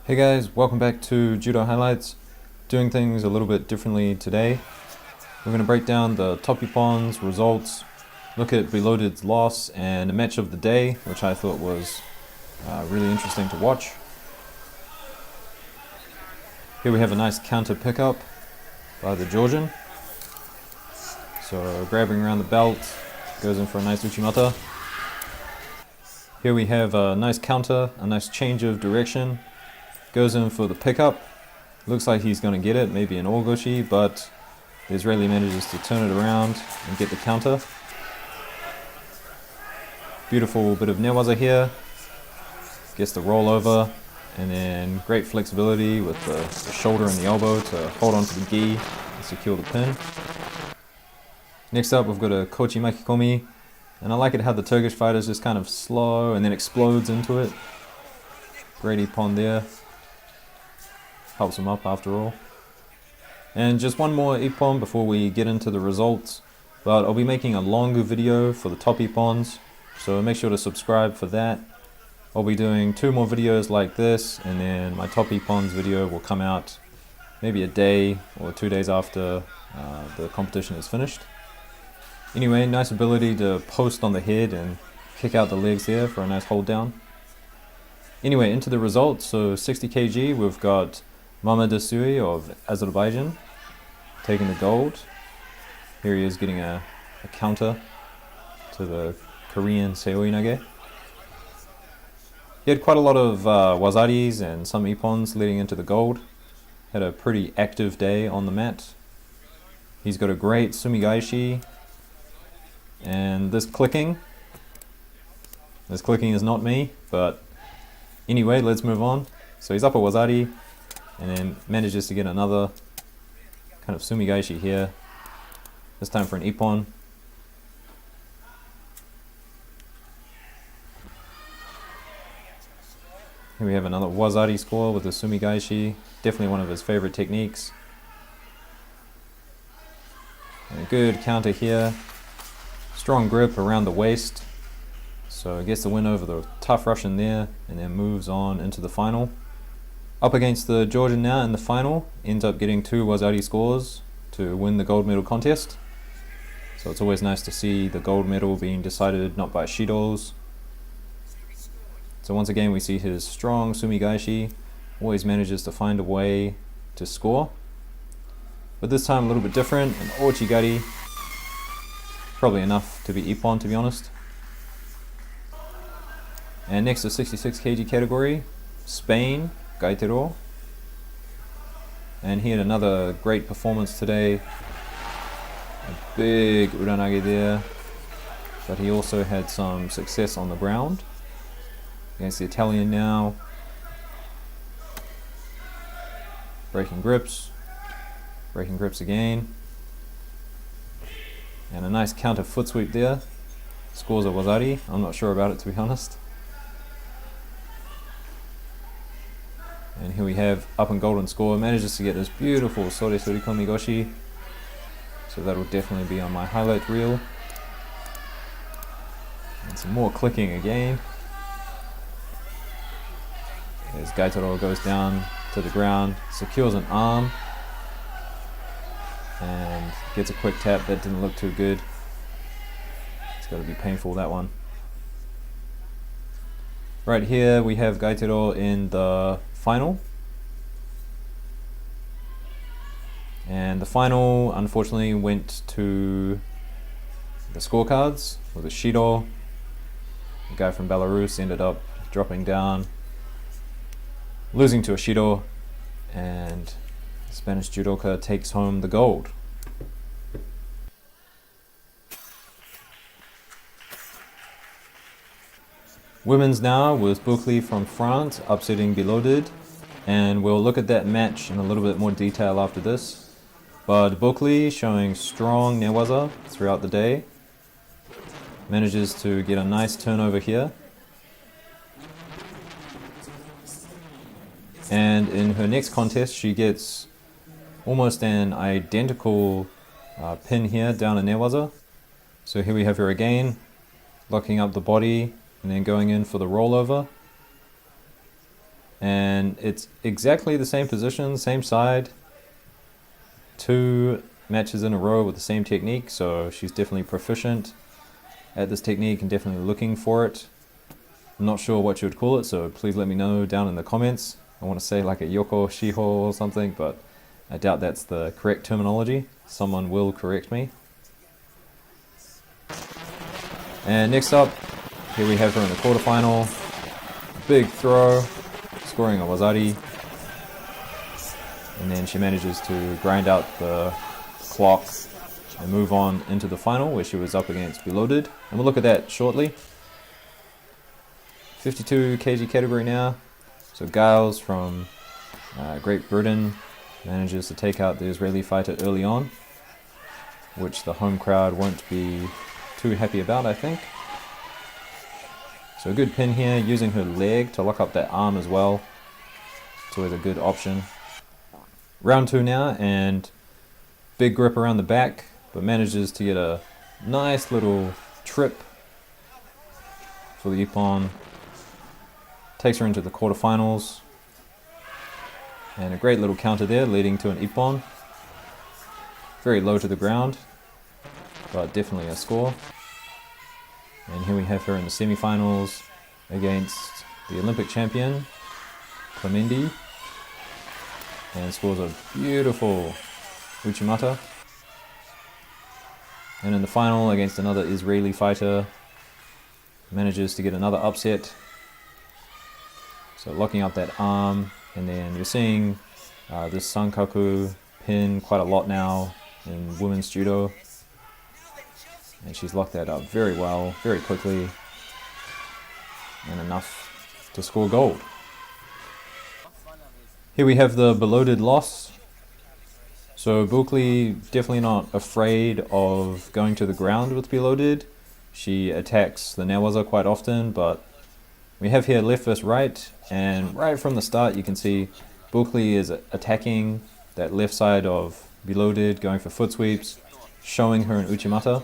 Hey guys, welcome back to Judo Highlights. Doing things a little bit differently today. We're going to break down the top Ippons results, look at Bilodid's loss, and a match of the day, which I thought was really interesting to watch. Here we have a nice counter pickup by the Georgian. So grabbing around the belt, goes in for a nice Uchimata. Here we have a nice counter, a nice change of direction. Goes in for the pickup. Looks like he's going to get it, maybe an Orgoshi, but the Israeli manages to turn it around and get the counter. Beautiful bit of newaza here. Gets the rollover, and then great flexibility with the shoulder and the elbow to hold onto the gi and secure the pin. Next up, we've got a Kochi Makikomi, and I like it how the Turkish fighter is just kind of slow and then explodes into it. Great Ippon there. Helps him up after all. And just one more Ippon before we get into the results, but I'll be making a longer video for the top Ippons, so make sure to subscribe for that. I'll be doing 2 more videos like this, and then my top Ippons video will come out maybe a day or 2 days after the competition is finished. Anyway, nice ability to post on the head and kick out the legs there for a nice hold down. Anyway, into the results. So 60 kg, we've got Montages of Azerbaijan taking the gold. Here he is getting a counter to the Korean Seoi Nage. He had quite a lot of wazaris and some Ippons leading into the gold. Had a pretty active day on the mat. He's got a great sumigaishi. And this clicking is not me, but anyway, let's move on. So he's up a wazari, and then manages to get another kind of sumigaishi here, this time for an Ippon. Here we have another wazari score with the sumigaishi, definitely one of his favorite techniques. And a good counter here, strong grip around the waist, so gets the win over the tough Russian there, and then moves on into the final. Up against the Georgian now in the final, ends up getting 2 wazari scores to win the gold medal contest. So it's always nice to see the gold medal being decided not by shidos. So once again we see his strong sumigaishi, always manages to find a way to score. But this time a little bit different, an ochigari, probably enough to be Ippon, to be honest. And next, the 66 kg category, Spain, Gaitero. And he had another great performance today. A big uranage there. But he also had some success on the ground. Against the Italian now. Breaking grips again. And a nice counter foot sweep there. Scores a wazari. I'm not sure about it, to be honest. And here we have up and golden score. Manages to get this beautiful Sore Surikomi Goshi. So that'll definitely be on my highlight reel. And some more clicking again. As Gaitero goes down to the ground, secures an arm. And gets a quick tap. That didn't look too good. It's got to be painful, that one. Right here we have Gaitero in the final. And the final unfortunately went to the scorecards with a Shido. The guy from Belarus ended up dropping down, losing to a Shido, and the Spanish judoka takes home the gold. Women's now with Boucli from France upsetting Bilodid, and we'll look at that match in a little bit more detail after this. But Boucli showing strong newaza throughout the day, manages to get a nice turnover here. And in her next contest she gets almost an identical pin here down a newaza. So here we have her again, locking up the body and then going in for the rollover. And it's exactly the same position, same side. 2 matches in a row with the same technique, so she's definitely proficient at this technique and definitely looking for it. I'm not sure what you would call it, so please let me know down in the comments. I want to say like a Yoko Shiho or something, but I doubt that's the correct terminology. Someone will correct me. And next up, here we have her in the quarterfinal. Big throw, scoring a wazari. And then she manages to grind out the clock and move on into the final, where she was up against Bilodid. And we'll look at that shortly. 52 kg category now. So Giles from Great Britain manages to take out the Israeli fighter early on, which the home crowd won't be too happy about, I think. So a good pin here, using her leg to lock up that arm as well. It's always a good option. Round 2 now, and big grip around the back, but manages to get a nice little trip for the Ippon. Takes her into the quarterfinals. And a great little counter there, leading to an Ippon. Very low to the ground, but definitely a score. And here we have her in the semi-finals against the Olympic champion, Clemendi. And scores a beautiful Uchimata. And in the final against another Israeli fighter, manages to get another upset. So locking up that arm, and then you're seeing this Sankaku pin quite a lot now in women's judo. And she's locked that up very well, very quickly, and enough to score gold. Here we have the Bilodid loss. So Bulkley definitely not afraid of going to the ground with Bilodid. She attacks the newaza quite often, but we have here left versus right, and right from the start you can see Bulkley is attacking that left side of Bilodid, going for foot sweeps, showing her an Uchimata.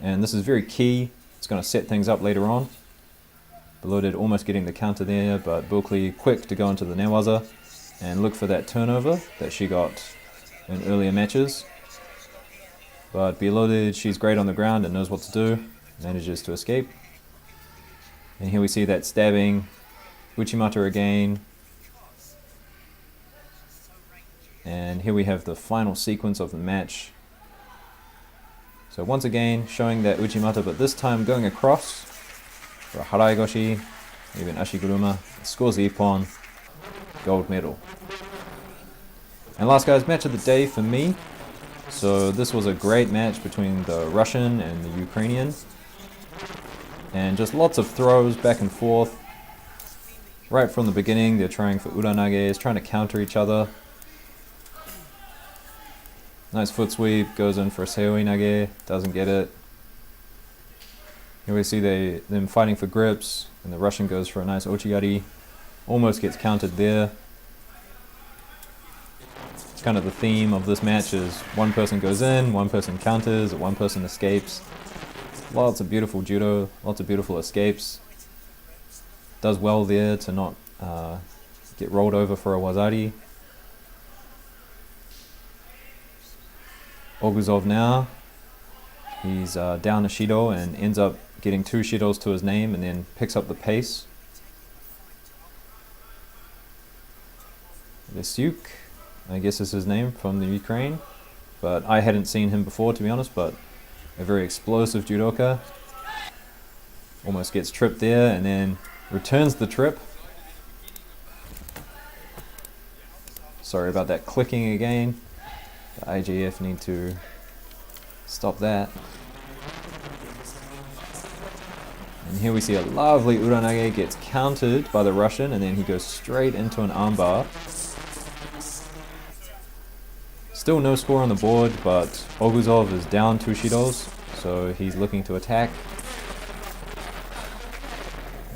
And this is very key. It's going to set things up later on. Bilodid almost getting the counter there, but Bulkley quick to go into the newaza and look for that turnover that she got in earlier matches. But Bilodid, she's great on the ground and knows what to do. Manages to escape. And here we see that stabbing Uchimata again. And here we have the final sequence of the match. So once again, showing that Uchimata, but this time going across for a Haraigoshi, even Ashiguruma, scores the Ippon, gold medal. And last guys, match of the day for me. So this was a great match between the Russian and the Ukrainian. And just lots of throws back and forth. Right from the beginning, they're trying for uranages, trying to counter each other. Nice foot sweep, goes in for a seoi nage, doesn't get it. Here we see them fighting for grips, and the Russian goes for a nice ochigari. Almost gets countered there. It's kind of the theme of this match is one person goes in, one person counters, one person escapes. Lots of beautiful judo, lots of beautiful escapes. Does well there to not get rolled over for a wazari. Oguzov now, he's down a shido and ends up getting 2 shidos to his name and then picks up the pace. Vesyuk, I guess is his name, from the Ukraine, but I hadn't seen him before, to be honest, but a very explosive judoka. Almost gets tripped there and then returns the trip. Sorry about that clicking again. The IJF need to stop that. And here we see a lovely uranage gets countered by the Russian, and then he goes straight into an armbar. Still no score on the board, but Oguzov is down 2 shidos, so he's looking to attack.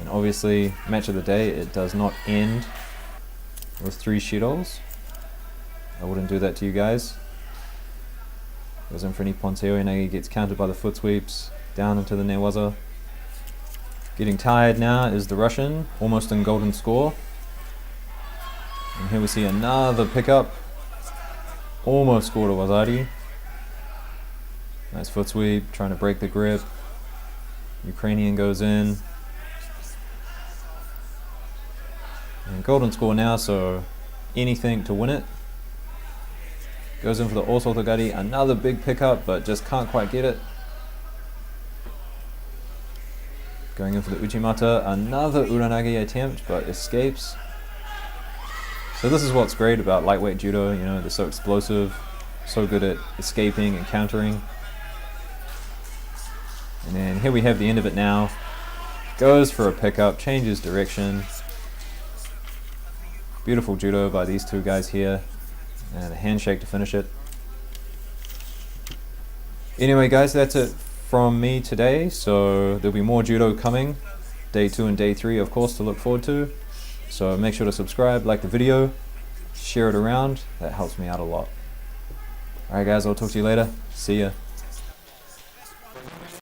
And obviously, match of the day, it does not end with 3 shidos. I wouldn't do that to you guys. Goes in for an Ippon seoi, gets countered by the foot sweeps, down into the newaza. Getting tired now is the Russian, almost in golden score. And here we see another pickup. Almost scored a wazari. Nice foot sweep, trying to break the grip. Ukrainian goes in. And golden score now, so anything to win it. Goes in for the Osortogari, another big pickup, but just can't quite get it. Going in for the Uchimata, another Uranage attempt, but escapes. So this is what's great about lightweight judo, you know, they're so explosive, so good at escaping and countering. And then here we have the end of it now. Goes for a pickup, changes direction. Beautiful judo by these two guys here. And a handshake to finish it. Anyway guys, that's it from me today. So there'll be more judo coming. Day 2 and day 3 of course to look forward to. So make sure to subscribe, like the video, share it around. That helps me out a lot. Alright guys, I'll talk to you later. See ya.